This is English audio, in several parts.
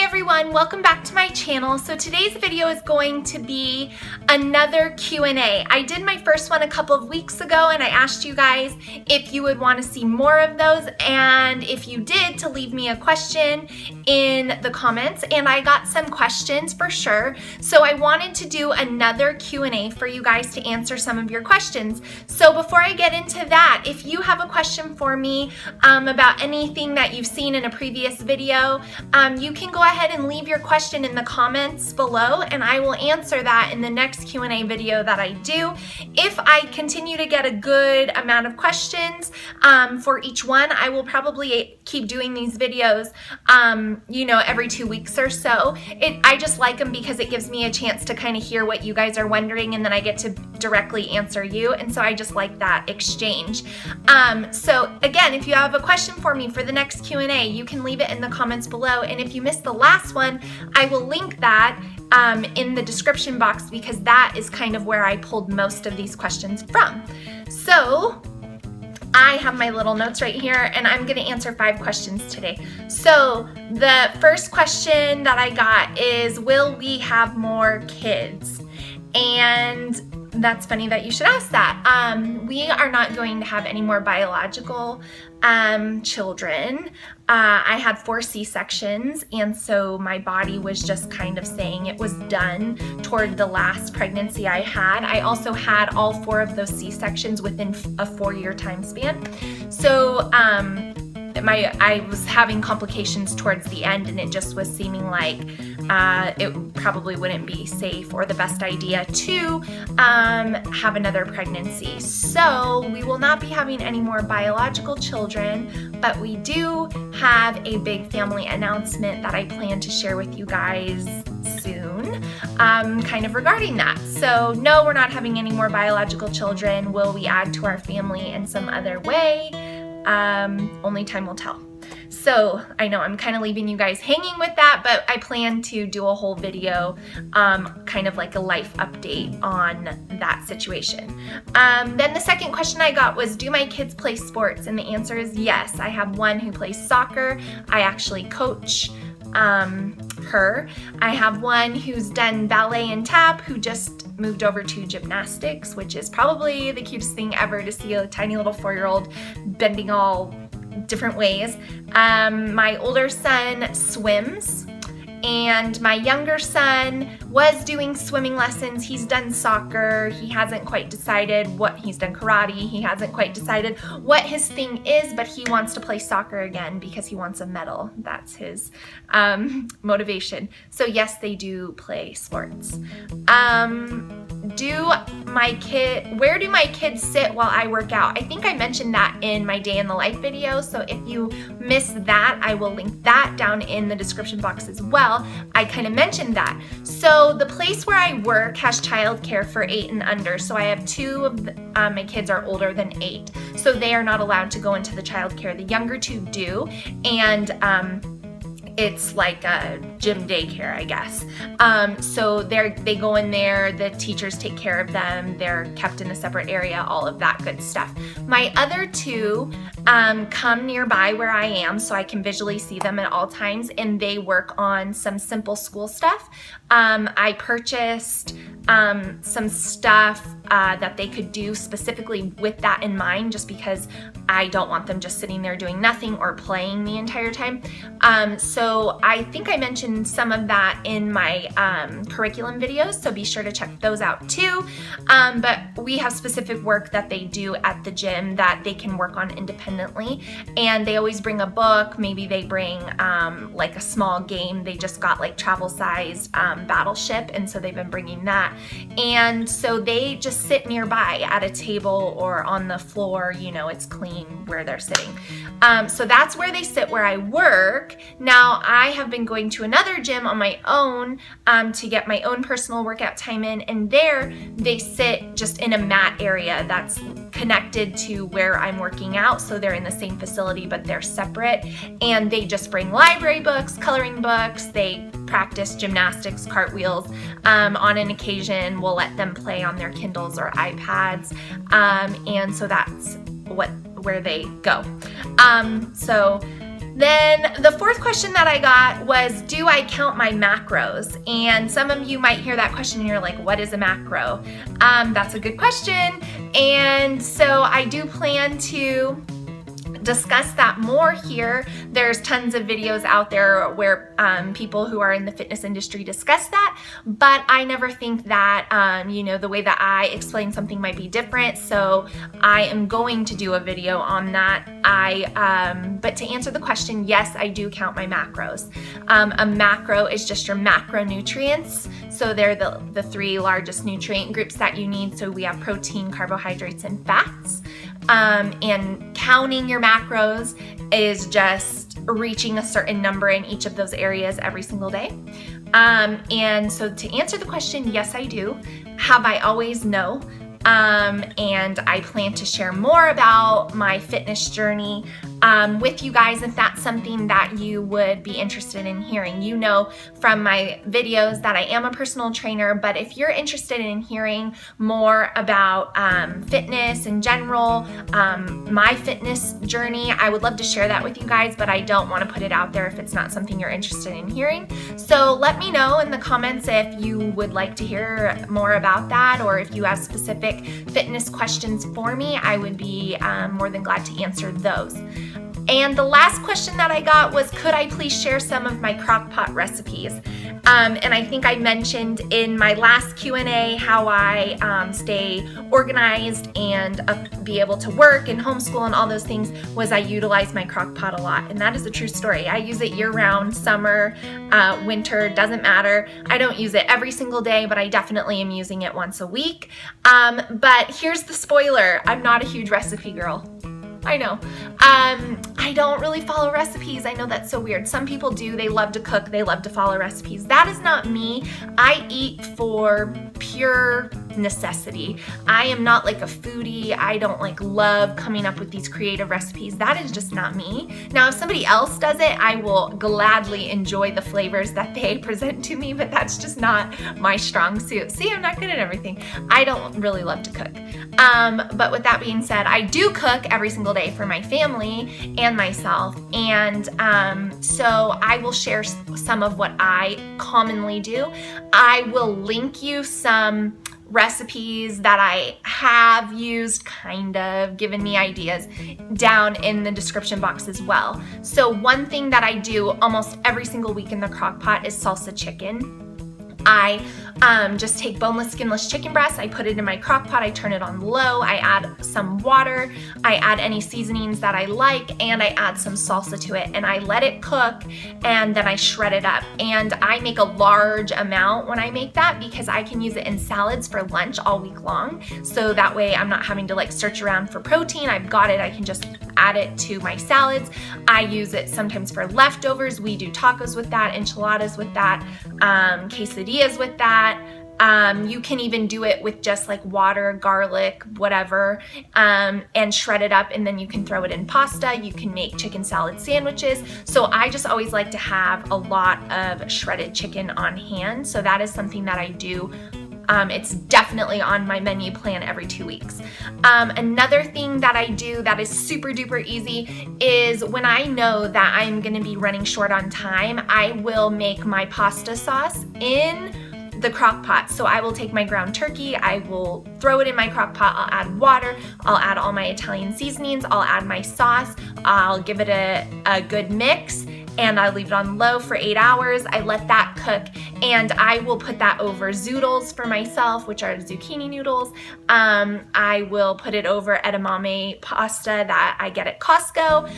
everyone, welcome back to my channel. So today's video is going to be another Q&A. I did my first one a couple of weeks ago and I asked you guys if you would want to see more of those, and if you did, to leave me a question in the comments, and I got some questions for sure. So I wanted to do another Q&A for you guys to answer some of your questions. So before I get into that, if you have a question for me about anything that you've seen in a previous video, you can go ahead and leave your question in the comments below and I will answer that in the next Q&A video that I do. If I continue to get a good amount of questions for each one, I will probably keep doing these videos every 2 weeks or so. I just like them because it gives me a chance to kind of hear what you guys are wondering, and then I get to directly answer you, and so I just like that exchange. So again, if you have a question for me for the next Q&A, you can leave it in the comments below, and if you missed the last one, I will link that in the description box, because that is kind of where I pulled most of these questions from. So I have my little notes right here, and I'm going to answer 5 questions today. So the first question that I got is, will we have more kids? And that's funny that you should ask that. We are not going to have any more biological children. I had 4 C-sections, and so my body was just kind of saying it was done toward the last pregnancy I had. I also had all 4 of those C-sections within a 4-year time span. So I was having complications towards the end, and it just was seeming like it probably wouldn't be safe or the best idea to have another pregnancy. So we will not be having any more biological children, but we do have a big family announcement that I plan to share with you guys soon, kind of regarding that. So no, we're not having any more biological children. Will we add to our family in some other way? Only time will tell. So I know I'm kind of leaving you guys hanging with that, but I plan to do a whole video, kind of like a life update on that situation. Then the second question I got was, do my kids play sports? And the answer is yes. I have one who plays soccer. I actually coach her. I have one who's done ballet and tap, who just moved over to gymnastics, which is probably the cutest thing ever to see a tiny little 4-year-old bending all different ways. My older son swims, and my younger son was doing swimming lessons. He's done soccer. He hasn't quite decided he's done karate. He hasn't quite decided what his thing is, but he wants to play soccer again because he wants a medal. That's his motivation. So yes, they do play sports. Where do my kids sit while I work out? I think I mentioned that in my day in the life video, so if you missed that, I will link that down in the description box as well. I kind of mentioned that. So the place where I work has childcare for 8 and under, so I have 2 of my kids are older than 8, so they are not allowed to go into the childcare. The younger 2 do, and it's like a gym daycare, I guess. So they go in there, the teachers take care of them, they're kept in a separate area, all of that good stuff. My other 2 come nearby where I am, so I can visually see them at all times, and they work on some simple school stuff. I purchased some stuff that they could do specifically with that in mind, just because I don't want them just sitting there doing nothing or playing the entire time. So I think I mentioned some of that in my curriculum videos, so be sure to check those out too. But we have specific work that they do at the gym that they can work on independently, and they always bring a book. Maybe they bring like a small game. They just got like travel-sized Battleship, and so they've been bringing that. And so they just sit nearby at a table or on the floor, it's clean where they're sitting. So that's where they sit where I work. Now I have been going to another gym on my own to get my own personal workout time in, and there they sit just in a mat area that's connected to where I'm working out, so they're in the same facility but they're separate, and they just bring library books, coloring books, they practice gymnastics, cartwheels. On an occasion we'll let them play on their Kindles or iPads, and so that's where they go. So Then the fourth question that I got was, do I count my macros? And some of you might hear that question and you're like, what is a macro? That's a good question. And so I do plan to discuss that more here. There's tons of videos out there where people who are in the fitness industry discuss that, but I never think that, the way that I explain something might be different, so I am going to do a video on that. But to answer the question, yes, I do count my macros. A macro is just your macronutrients, so they're the three largest nutrient groups that you need. So we have protein, carbohydrates, and fats. And counting your macros is just reaching a certain number in each of those areas every single day. And so to answer the question, yes, I do. Have I always? No. And I plan to share more about my fitness journey with you guys if that's something that you would be interested in hearing. You know from my videos that I am a personal trainer, but if you're interested in hearing more about fitness in general, my fitness journey, I would love to share that with you guys, but I don't want to put it out there if it's not something you're interested in hearing. So let me know in the comments if you would like to hear more about that, or if you have specific fitness questions for me. I would be more than glad to answer those. And the last question that I got was, could I please share some of my Crockpot recipes? And I think I mentioned in my last Q&A how I stay organized and be able to work and homeschool and all those things, was I utilize my Crockpot a lot. And that is a true story. I use it year-round, summer, winter, doesn't matter. I don't use it every single day, but I definitely am using it once a week. But here's the spoiler. I'm not a huge recipe girl. I know. I don't really follow recipes. I know that's so weird. Some people do. They love to cook. They love to follow recipes. That is not me. I eat for pure necessity. I am not like a foodie. I don't love coming up with these creative recipes. That is just not me. Now, if somebody else does it, I will gladly enjoy the flavors that they present to me, but that's just not my strong suit. See, I'm not good at everything. I don't really love to cook. But with that being said, I do cook every single day for my family and myself. And so I will share some of what I commonly do. I will link you some recipes that I have used, kind of given me ideas, down in the description box as well. So one thing that I do almost every single week in the Crockpot is salsa chicken. I just take boneless, skinless chicken breasts, I put it in my Crockpot, I turn it on low, I add some water, I add any seasonings that I like, and I add some salsa to it, and I let it cook, and then I shred it up. And I make a large amount when I make that, because I can use it in salads for lunch all week long, so that way I'm not having to search around for protein. I've got it, I can just add it to my salads. I use it sometimes for leftovers. We do tacos with that, enchiladas with that, quesadillas with that. You can even do it with just water, garlic, whatever, and shred it up, and then you can throw it in pasta. You can make chicken salad sandwiches. So I just always like to have a lot of shredded chicken on hand. So that is something that I do. It's definitely on my menu plan every 2 weeks. Another thing that I do that is super duper easy is when I know that I'm gonna be running short on time, I will make my pasta sauce in the Crockpot. So I will take my ground turkey, I will throw it in my Crockpot, I'll add water, I'll add all my Italian seasonings, I'll add my sauce, I'll give it a good mix, and I leave it on low for 8 hours. I let that cook, and I will put that over zoodles for myself, which are zucchini noodles. I will put it over edamame pasta that I get at Costco.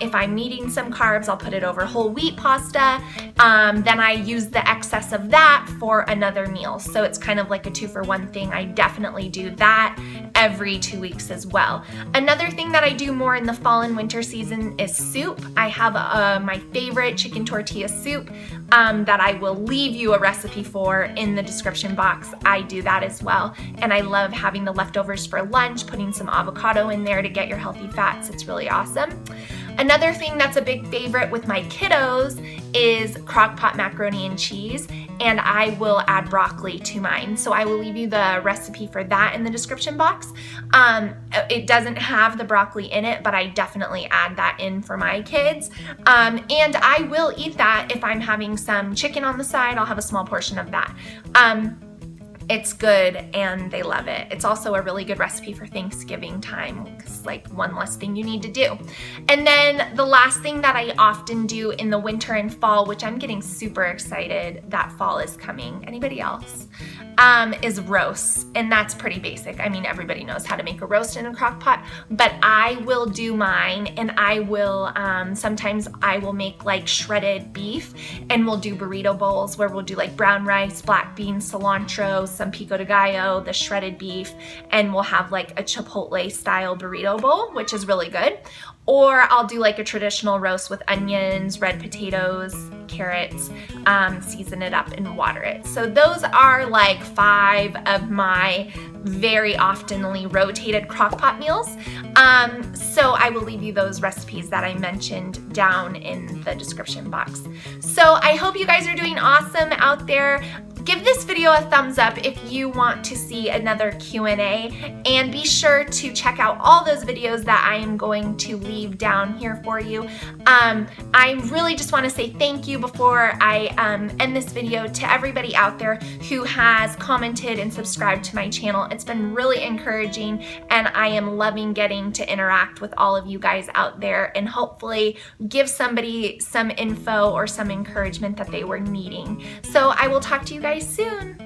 If I'm needing some carbs, I'll put it over whole wheat pasta. Then I use the excess of that for another meal. So it's kind of like a 2-for-1 thing. I definitely do that every 2 weeks as well. Another thing that I do more in the fall and winter season is soup. I have my favorite chicken tortilla soup that I will leave you a recipe for in the description box. I do that as well, and I love having the leftovers for lunch, putting some avocado in there to get your healthy fats. It's really awesome. Another thing that's a big favorite with my kiddos is Crockpot macaroni and cheese, and I will add broccoli to mine. So I will leave you the recipe for that in the description box. It doesn't have the broccoli in it, but I definitely add that in for my kids. And I will eat that if I'm having some chicken on the side. I'll have a small portion of that. It's good and they love it. It's also a really good recipe for Thanksgiving time because it's like one less thing you need to do. And then the last thing that I often do in the winter and fall, which I'm getting super excited that fall is coming. Anybody else? Is roasts, and that's pretty basic. I mean, everybody knows how to make a roast in a crock pot, but I will do mine, and I will, sometimes I will make like shredded beef, and we'll do burrito bowls where we'll do like brown rice, black beans, cilantro, some pico de gallo, the shredded beef, and we'll have like a Chipotle style burrito bowl, which is really good. Or I'll do like a traditional roast with onions, red potatoes, carrots, season it up and water it. So those are like 5 of my very oftenly rotated crockpot meals. So I will leave you those recipes that I mentioned down in the description box. So I hope you guys are doing awesome out there. Give this video a thumbs up if you want to see another Q&A, and be sure to check out all those videos that I am going to leave down here for you. I really just want to say thank you before I end this video to everybody out there who has commented and subscribed to my channel. It's been really encouraging, and I am loving getting to interact with all of you guys out there and hopefully give somebody some info or some encouragement that they were needing. So I will talk to you guys soon.